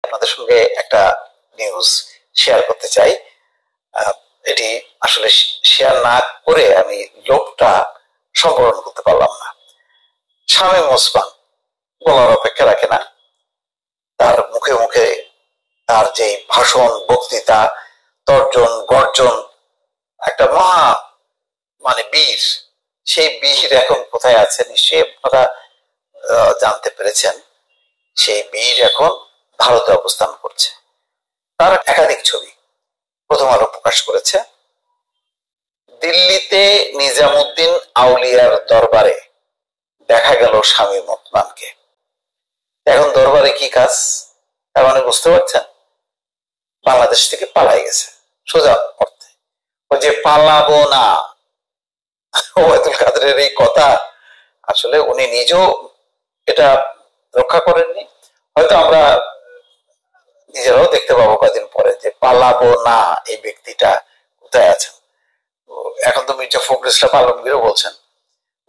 আপনাদের সঙ্গে একটা নিউজ শেয়ার করতে চাই। এটি আসলে শেয়ার না করে আমি লোকটা সম্বরণ করতে পারলাম না। শামীম ওসমান বলার অপেক্ষা রাখে না, তার মুখে মুখে তার যে ভাষণ, বক্তৃতা, তর্জন গর্জন, একটা মহা বীর, সেই বীর এখন কোথায় আছে নিশ্চয়ই আপনারা জানতে পেরেছেন। সেই বীর এখন ভারতে অবস্থান করছে। তার একাধিক ছবি প্রথম আলো প্রকাশ করেছে। দিল্লিতে নিজামুদ্দিন আউলিয়ার দরবারে দেখা গেল শামীম ওসমানকে। এখন দরবারে কি কাজ তার মানে বুঝতে পারছেন? বাংলাদেশ থেকে পালাই গেছে সোজা অর্থে। ওই যে পালাবো না, ওবায়দুল কাদেরের এই কথা আসলে উনি নিজেও এটা রক্ষা করেননি। হয়তো আমরা নিজেরাও দেখতে পাবো কয়েকদিন পরে যে পালাবো না এই ব্যক্তিটা কোথায় আছেন। এখন তো মির্জা ফখরুল ইসলাম আলমগীরও বলছেন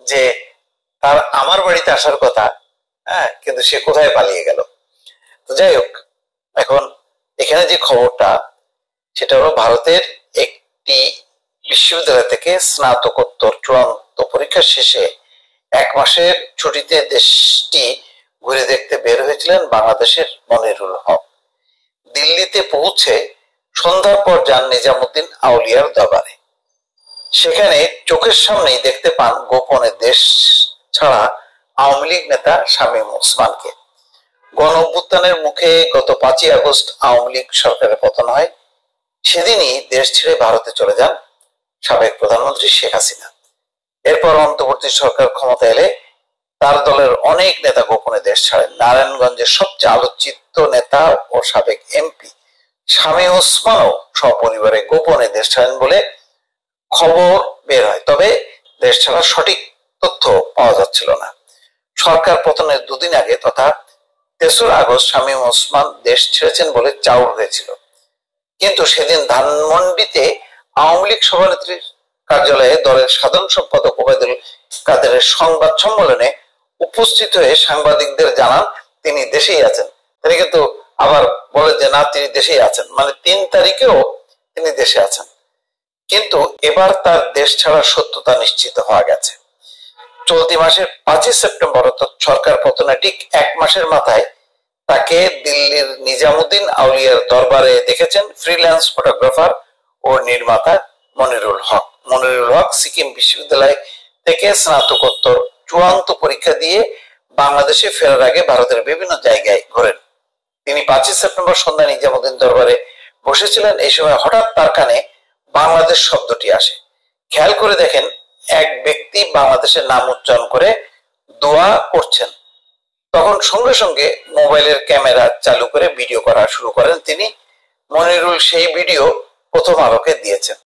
যে তার আমার বাড়িতে আসার কথা, কিন্তু সে কোথায় পালিয়ে গেল। তো যাই হোক, এখন এখানে যে খবরটা সেটা হলো ভারতের একটি বিশ্ববিদ্যালয় থেকে স্নাতকোত্তর চূড়ান্ত পরীক্ষা শেষে 1 মাসের ছুটিতে দেশটি ঘুরে দেখতে বের হয়েছিলেন বাংলাদেশের মনিরুল হক। দিল্লিতে পৌঁছে সন্ধ্যার পর যান নিজামুদ্দিন আউলিয়ার দরবারে। সেখানে চোখের সামনেই দেখতে পান গোপনে দেশ ছাড়া আওয়ামী লীগ নেতা শামীম ওসমানকে। গণ অভ্যুত্থানের মুখে গত 5ই আগস্ট আওয়ামী লীগ সরকারের পতন হয়। সেদিনই দেশ ছেড়ে ভারতে চলে যান সাবেক প্রধানমন্ত্রী শেখ হাসিনা। এরপর অন্তর্বর্তী সরকার ক্ষমতা এলে তার দলের অনেক নেতা গোপনে দেশ ছাড়েন। নারায়ণগঞ্জের সবচেয়ে আলোচিত নেতা ও সাবেক এমপি শামীম ওসমানও সপরিবারে গোপনে দেশ ছাড়েন বলে খবর বের হয়। তবে দেশ ছাড়ার সঠিক তথ্য পাওয়া যাচ্ছিল না। সরকার পতনের 2 দিন আগে তথা 3রা আগস্ট শামীম ওসমান দেশ ছেড়েছেন বলে চাউর হয়েছিল। কিন্তু সেদিন ধানমন্ডিতে আওয়ামী লীগ সভানেত্রীর কার্যালয়ে দলের সাধারণ সম্পাদক ওবায়দুল কাদেরের সংবাদ সম্মেলনে উপস্থিত হয়ে সাংবাদিকদের জানান তিনি দেশেই আছেন। তিনি কিন্তু আবার বলে যে না, তিনি দেশেই আছেন, 3 তারিখেও তিনি দেশে আছেন। কিন্তু এবার তার দেশ ছাড়ার সত্যতা নিশ্চিত হওয়া গেছে। চলতি মাসের 5ই সেপ্টেম্বর অর্থাৎ সরকার পতনের ঠিক 1 মাসের মাথায় তাকে দিল্লির নিজামুদ্দিন আউলিয়ার দরবারে দেখেছেন ফ্রিল্যান্স ফটোগ্রাফার ও নির্মাতা মনিরুল হক। মনিরুল হক সিকিম বিশ্ববিদ্যালয় থেকে স্নাতকোত্তর চূড়ান্ত পরীক্ষা দিয়ে বাংলাদেশে ফেরার আগে ভারতের বিভিন্ন জায়গায় ঘোরেন। তিনি 5ই সেপ্টেম্বর সন্ধ্যায় নিজামুদ্দিন দরবারে বসেছিলেন। এই সময় হঠাৎ তার কানে বাংলাদেশ শব্দটি আসে। খেয়াল করে দেখেন এক ব্যক্তি বাংলাদেশের নাম উচ্চারণ করে দোয়া করছেন। তখন সঙ্গে সঙ্গে মোবাইলের ক্যামেরা চালু করে ভিডিও করা শুরু করেন তিনি। মনিরুল সেই ভিডিও প্রথম আলোকে দিয়েছেন।